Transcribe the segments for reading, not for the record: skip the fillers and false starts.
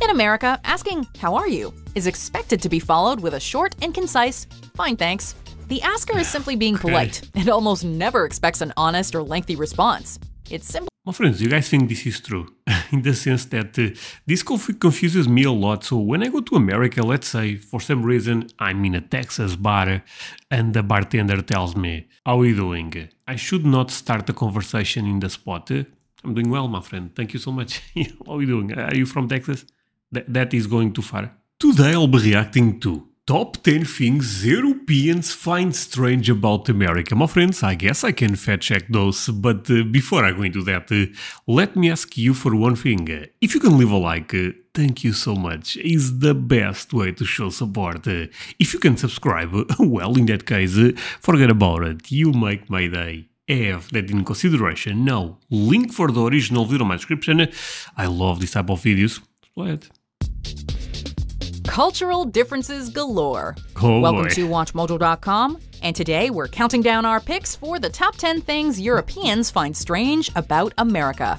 In America, asking, "How are you?" is expected to be followed with a short and concise, "Fine, thanks." The asker is simply being polite and almost never expects an honest or lengthy response. It's simply. My friends, you guys think this is true? In the sense that this confuses me a lot. So when I go to America, let's say, for some reason, I'm in a Texas bar and the bartender tells me, "How are you doing?" I should not start a conversation in the spot. "I'm doing well, my friend. Thank you so much." "How are you doing? Are you from Texas?" That is going too far. Today I'll be reacting to Top 10 Things Europeans Find Strange About America. My friends, I guess I can fact check those, but before I go into that, let me ask you for one thing. If you can leave a like, thank you so much. It's the best way to show support. If you can subscribe, well, in that case, forget about it. You make my day. Have that in consideration. Now, link for the original video in my description. I love this type of videos. Play it. Cultural differences galore. Oh Welcome boy. to WatchMojo.com, and today we're counting down our picks for the top 10 things Europeans find strange about America.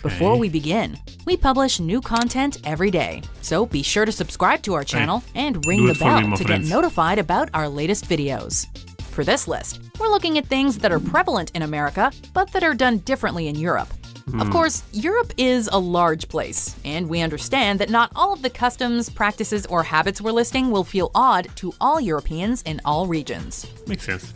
Before we begin, we publish new content every day, so be sure to subscribe to our channel and ring the bell to get notified about our latest videos. For this list, we're looking at things that are prevalent in America, but that are done differently in Europe. Of course, Europe is a large place, and we understand that not all of the customs, practices, or habits we're listing will feel odd to all Europeans in all regions. Makes sense.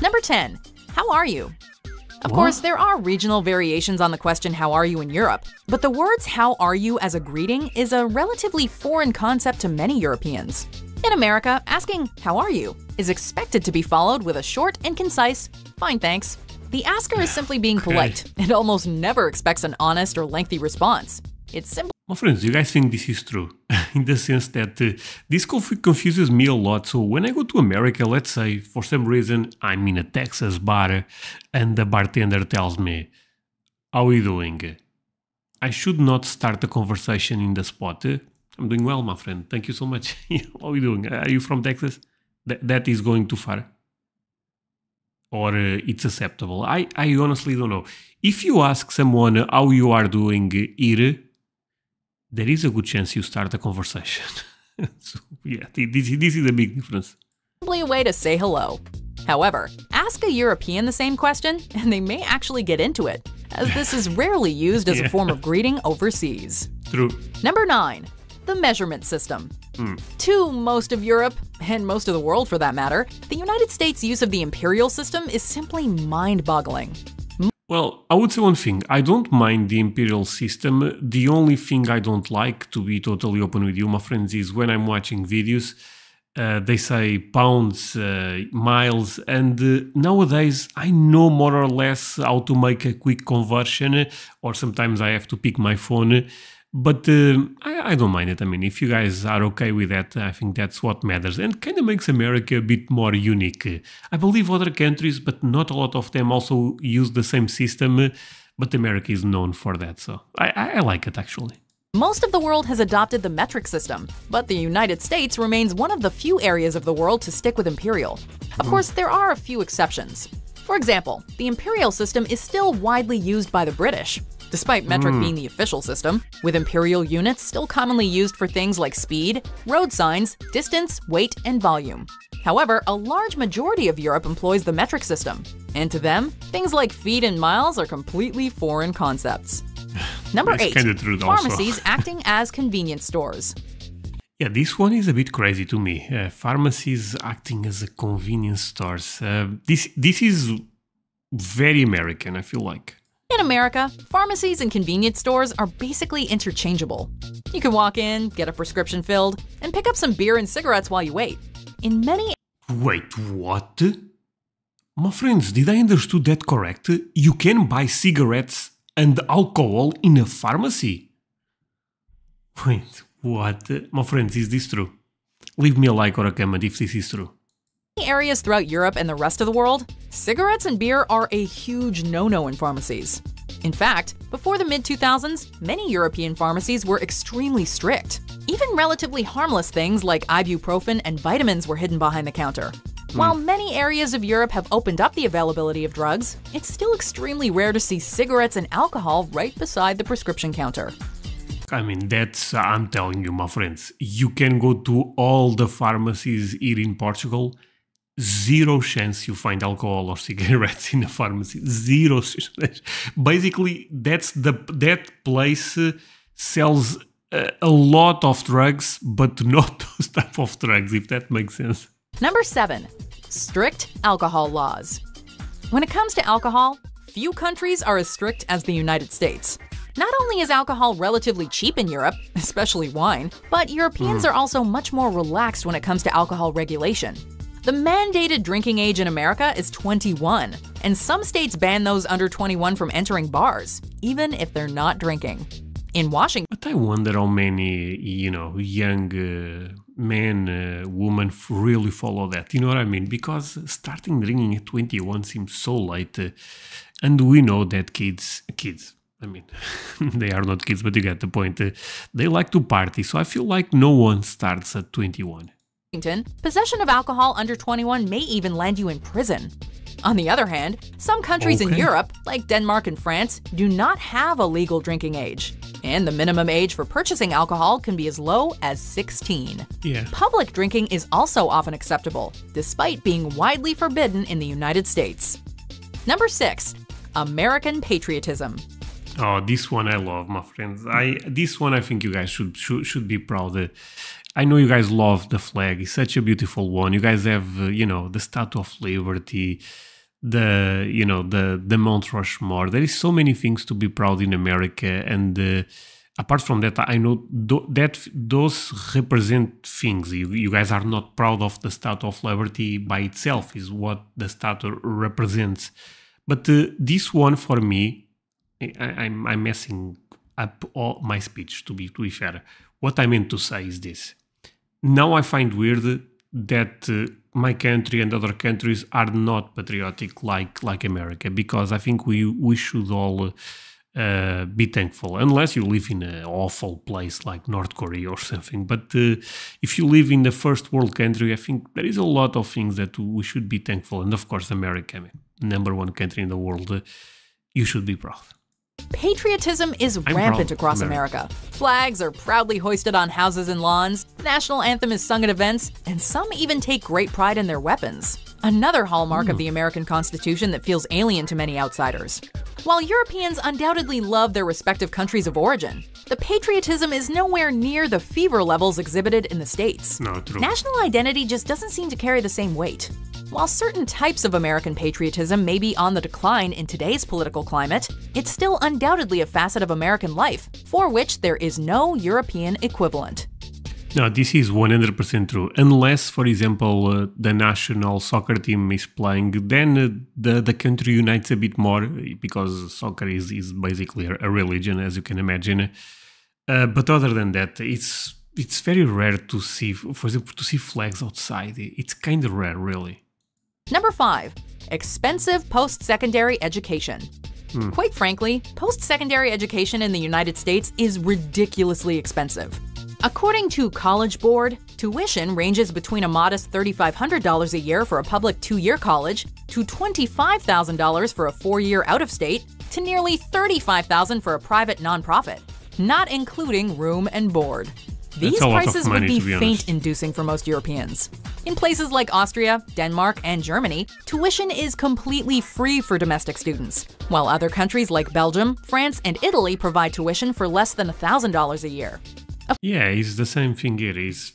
Number 10. How are you? Of course, there are regional variations on the question "How are you?" in Europe, but the words "How are you?" as a greeting is a relatively foreign concept to many Europeans. In America, asking "How are you?" is expected to be followed with a short and concise, "Fine, thanks." The asker is simply being polite and almost never expects an honest or lengthy response. It's simple. My friends, you guys think this is true? In the sense that this confuses me a lot. So when I go to America, let's say, for some reason, I'm in a Texas bar and the bartender tells me, "How are you doing?" I should not start a conversation in the spot. "I'm doing well, my friend. Thank you so much." "How are you doing? Are you from Texas?" That is going too far. Or it's acceptable. I honestly don't know. If you ask someone how you are doing here, there is a good chance you start a conversation. So yeah, this is a big difference. Simply a way to say hello. However, ask a European the same question, and they may actually get into it, as this is rarely used as a form of greeting overseas. True. Number 9. The measurement system. To most of Europe, and most of the world for that matter, the United States' use of the imperial system is simply mind-boggling. Well, I would say one thing. I don't mind the imperial system. The only thing I don't like, to be totally open with you, my friends, is when I'm watching videos, they say pounds, miles, and nowadays I know more or less how to make a quick conversion, or sometimes I have to pick my phone. But I don't mind it. I mean, if you guys are okay with that, I think that's what matters, and kind of makes America a bit more unique. I believe other countries, but not a lot of them, also use the same system, but America is known for that, so I like it actually. Most of the world has adopted the metric system, but the United States remains one of the few areas of the world to stick with imperial. Of course, there are a few exceptions. For example, the imperial system is still widely used by the British, despite metric being the official system, with imperial units still commonly used for things like speed, road signs, distance, weight, and volume. However, a large majority of Europe employs the metric system, and to them, things like feet and miles are completely foreign concepts. Number 8. Pharmacies acting as convenience stores. Yeah, this one is a bit crazy to me. Pharmacies acting as a convenience stores. This is very American, I feel like. In America, pharmacies and convenience stores are basically interchangeable. You can walk in, get a prescription filled, and pick up some beer and cigarettes while you wait. In many... Wait, what? My friends, did I understood that correct? You can buy cigarettes and alcohol in a pharmacy? Wait, what? My friends, is this true? Leave me a like or a comment if this is true. In areas throughout Europe and the rest of the world, cigarettes and beer are a huge no-no in pharmacies. In fact, before the mid-2000s, many European pharmacies were extremely strict. Even relatively harmless things like ibuprofen and vitamins were hidden behind the counter. While many areas of Europe have opened up the availability of drugs, it's still extremely rare to see cigarettes and alcohol right beside the prescription counter. I mean, I'm telling you, my friends, you can go to all the pharmacies here in Portugal. Zero chance you find alcohol or cigarettes in a pharmacy. Zero chance. Basically, that place sells a lot of drugs, but not those type of drugs, if that makes sense. Number 7. Strict alcohol laws. When it comes to alcohol, few countries are as strict as the United States. Not only is alcohol relatively cheap in Europe, especially wine, but Europeans are also much more relaxed when it comes to alcohol regulation. The mandated drinking age in America is 21, and some states ban those under 21 from entering bars, even if they're not drinking. In Washington, But I wonder how many, young men, women really follow that. You know what I mean? Because starting drinking at 21 seems so late. And we know that kids, I mean, they are not kids, but you get the point. They like to party. So I feel like no one starts at 21. possession of alcohol under 21 may even land you in prison. On the other hand, some countries in Europe, like Denmark and France, do not have a legal drinking age, and the minimum age for purchasing alcohol can be as low as 16. Yeah. Public drinking is also often acceptable, despite being widely forbidden in the United States. Number 6. American patriotism. Oh, this one I love, my friends. This one I think you guys should be proud. I know you guys love the flag. It's such a beautiful one. You guys have, the Statue of Liberty, the Mount Rushmore. There is so many things to be proud in America. And apart from that, I know that those represent things. You guys are not proud of the Statue of Liberty by itself, is what the statue represents. But this one for me, I'm messing up all my speech, to be fair. What I meant to say is this. Now I find weird that my country and other countries are not patriotic like America, because I think we should all be thankful, unless you live in an awful place like North Korea or something. But if you live in the first world country, I think there is a lot of things that we should be thankful. And of course, America, #1 country in the world, you should be proud. Patriotism is rampant across America. Flags are proudly hoisted on houses and lawns, the national anthem is sung at events, and some even take great pride in their weapons. Another hallmark of the American Constitution that feels alien to many outsiders. While Europeans undoubtedly love their respective countries of origin, the patriotism is nowhere near the fever levels exhibited in the States. No, true. National identity just doesn't seem to carry the same weight. While certain types of American patriotism may be on the decline in today's political climate, it's still undoubtedly a facet of American life for which there is no European equivalent. No, this is 100% true. Unless, for example, the national soccer team is playing, then the country unites a bit more, because soccer is basically a religion, as you can imagine. But other than that, it's very rare to see, for example, to see flags outside. It's kind of rare, really. Number 5. Expensive post-secondary education. Quite frankly, post-secondary education in the United States is ridiculously expensive. According to College Board, tuition ranges between a modest $3,500 a year for a public 2-year college to $25,000 for a 4-year out-of-state to nearly $35,000 for a private nonprofit, not including room and board. These prices would be faint-inducing for most Europeans. In places like Austria, Denmark, and Germany, tuition is completely free for domestic students, while other countries like Belgium, France, and Italy provide tuition for less than $1,000 a year. Yeah, it's the same thing here. It's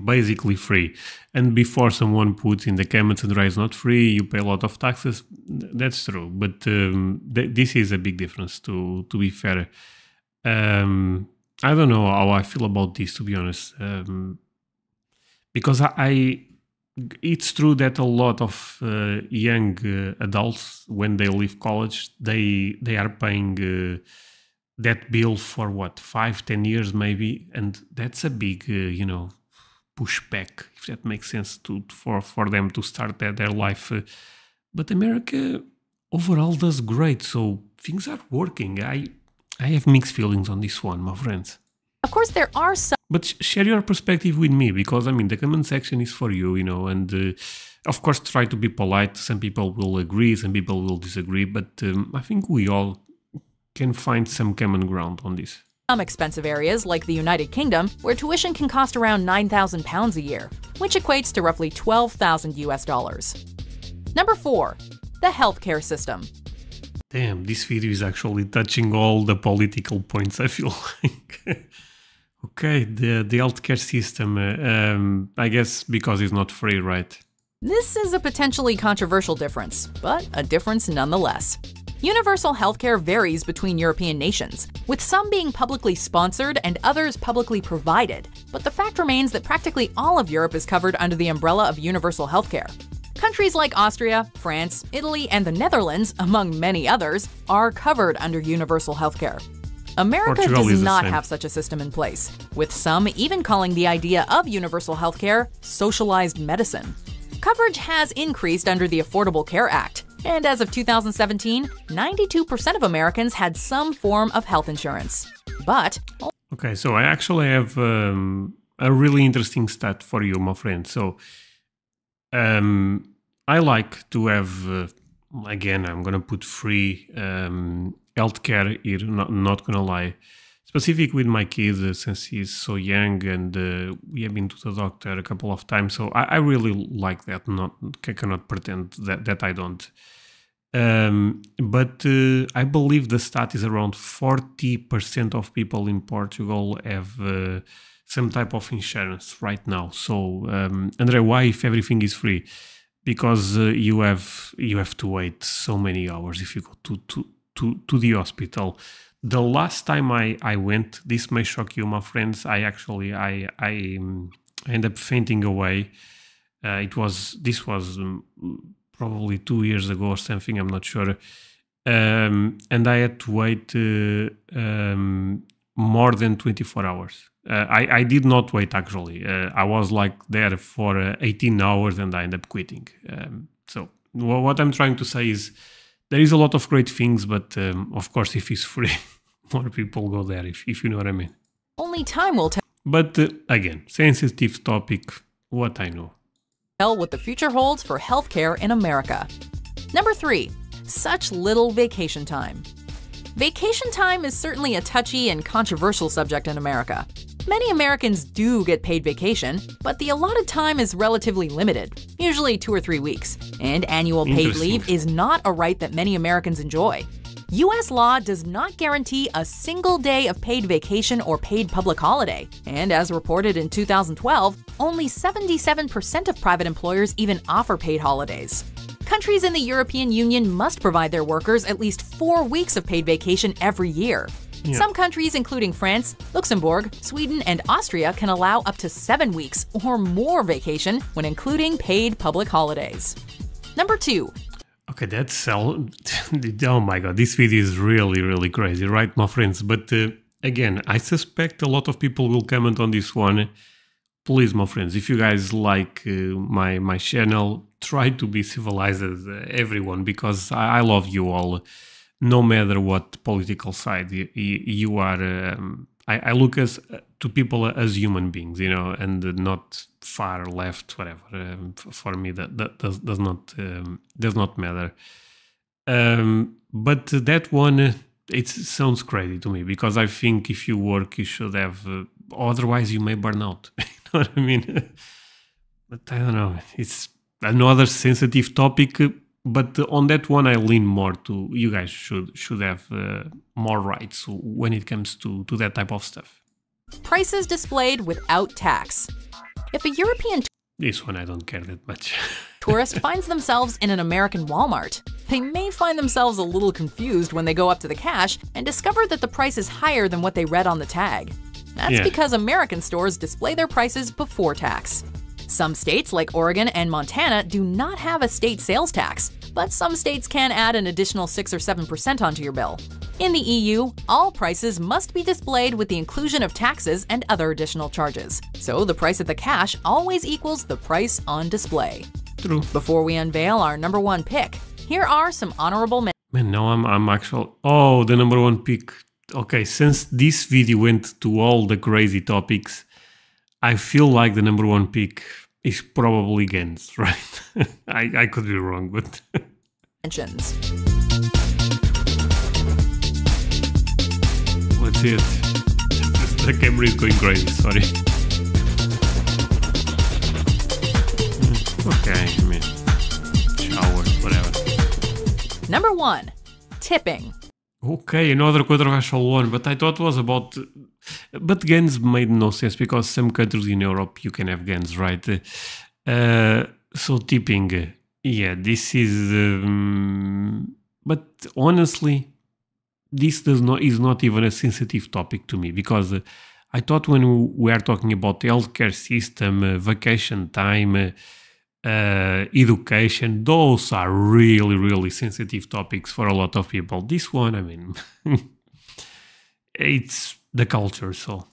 basically free. And before someone puts in the comments and it's not free, you pay a lot of taxes. That's true. But this is a big difference, to be fair. I don't know how I feel about this, to be honest. Because it's true that a lot of young adults, when they leave college, they are paying that bill for what, 5-10 years maybe, and that's a big pushback, if that makes sense, for them to start their life. But America overall does great, so things are working. I have mixed feelings on this one, my friends. Of course, there are some. But share your perspective with me, because I mean the comment section is for you, and of course try to be polite. Some people will agree, some people will disagree, but I think we all can find some common ground on this. Some expensive areas, like the United Kingdom, where tuition can cost around £9,000 a year, which equates to roughly $12,000 US. Number 4. The healthcare system. Damn, this video is actually touching all the political points, I feel like. Okay, the healthcare system, I guess because it's not free, right? This is a potentially controversial difference, but a difference nonetheless. Universal healthcare varies between European nations, with some being publicly sponsored and others publicly provided, but the fact remains that practically all of Europe is covered under the umbrella of universal healthcare. Countries like Austria, France, Italy, and the Netherlands, among many others, are covered under universal healthcare. America Portugal does not same. have such a system in place, with some even calling the idea of universal healthcare socialized medicine. Coverage has increased under the Affordable Care Act, and as of 2017, 92% of Americans had some form of health insurance. But Okay, so I actually have a really interesting stat for you, my friend. So I like to have, again, I'm going to put free healthcare here, not going to lie. Specific with my kid since he's so young, and we have been to the doctor a couple of times. So I really like that. I cannot pretend that I don't. But I believe the stat is around 40% of people in Portugal have some type of insurance right now. So, André, why if everything is free? Because you have to wait so many hours if you go to the hospital. The last time I went, this may shock you, my friends. I ended up fainting away. This was probably 2 years ago or something. I'm not sure. And I had to wait more than 24 hours. I did not wait actually. I was like there for 18 hours and I ended up quitting. So what I'm trying to say is, there is a lot of great things, but of course, if it's free, more people go there, if you know what I mean. only time will But again, sensitive topic, what I know. tell what the future holds for healthcare in America. Number 3. Such little vacation time. Vacation time is certainly a touchy and controversial subject in America. Many Americans do get paid vacation, but the allotted time is relatively limited, usually 2 or 3 weeks, and annual paid leave is not a right that many Americans enjoy. U.S. law does not guarantee a single day of paid vacation or paid public holiday, and as reported in 2012, only 77% of private employers even offer paid holidays. Countries in the European Union must provide their workers at least 4 weeks of paid vacation every year. Yeah. Some countries, including France, Luxembourg, Sweden, and Austria, can allow up to 7 weeks or more vacation when including paid public holidays. Number 2. Okay, that's oh my god, this video is really, really crazy, right, my friends? But again, I suspect a lot of people will comment on this one. Please, my friends, if you guys like my channel, try to be civilized as everyone, because I love you all, no matter what political side you are. I look to people as human beings, you know, and not far left, whatever. For me, that does not matter. But that one, it sounds crazy to me, because I think if you work, you should have. Otherwise, you may burn out. You know what I mean? But I don't know. It's another sensitive topic. But on that one, I lean more to you guys should have more rights when it comes to that type of stuff. Prices displayed without tax. If a European This one I don't care that much. tourist finds themselves in an American Walmart, they may find themselves a little confused when they go up to the cash and discover that the price is higher than what they read on the tag. That's because American stores display their prices before tax. Some states, like Oregon and Montana, do not have a state sales tax, but some states can add an additional 6 or 7% onto your bill. In the EU, all prices must be displayed with the inclusion of taxes and other additional charges, so the price at the cash always equals the price on display. True. Before we unveil our number 1 pick, here are some honorable mentions. Man, now I'm actual. Oh, the number 1 pick. Okay, since this video went to all the crazy topics, I feel like the number 1 pick is probably Gens, right? I could be wrong, but let's see it. The camera is going crazy, sorry. Okay, I mean, shower, whatever. Number 1. Tipping. Okay, another controversial one, but I thought it was about... But guns made no sense, because some countries in Europe you can have guns, right? So tipping, yeah, this is... but honestly, this is not even a sensitive topic to me, because I thought when we are talking about the healthcare system, vacation time, education, those are really, really sensitive topics for a lot of people. This one, I mean, it's the culture, so...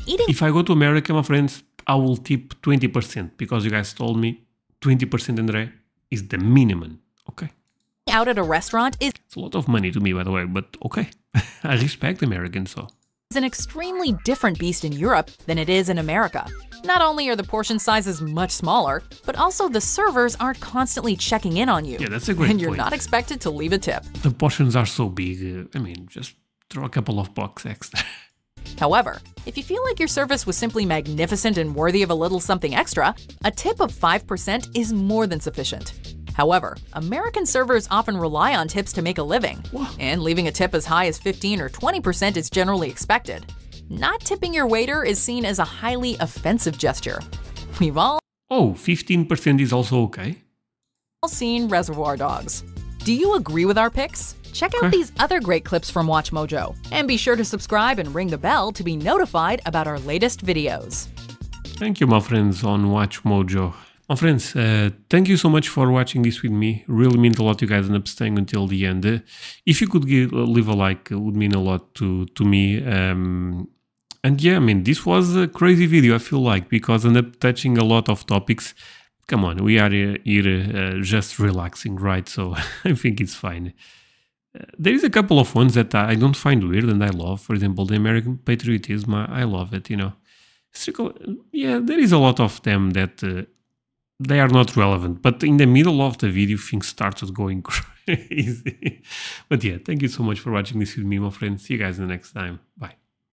If I go to America, my friends, I will tip 20%, because you guys told me 20%, André, is the minimum, okay? Out at a restaurant is It's a lot of money to me, by the way, but okay. I respect Americans, so... an extremely different beast in Europe than it is in America. Not only are the portion sizes much smaller, but also the servers aren't constantly checking in on you. Yeah, that's a great And you're point. not expected to leave a tip. The portions are so big, I mean, just throw a couple of bucks extra. However, if you feel like your service was simply magnificent and worthy of a little something extra, a tip of 5% is more than sufficient. However, American servers often rely on tips to make a living, and leaving a tip as high as 15 or 20% is generally expected. Not tipping your waiter is seen as a highly offensive gesture. We've all Oh, 15% is also okay? seen Reservoir Dogs. Do you agree with our picks? Check out Okay. these other great clips from Watch Mojo, and be sure to subscribe and ring the bell to be notified about our latest videos. Thank you, my friends on Watch Mojo. My friends, thank you so much for watching this with me. Really means a lot you guys end up staying until the end. If you could leave a like, it would mean a lot to me. And yeah, I mean, this was a crazy video, I feel like, because I end up touching a lot of topics. Come on, we are here just relaxing, right? So I think it's fine. There is a couple of ones that I don't find weird and I love. For example, the American patriotism, I love it, you know. Yeah, there is a lot of them that they are not relevant. But in the middle of the video, things started going crazy. But yeah, thank you so much for watching this with me, my friends. See you guys in the next time. Bye.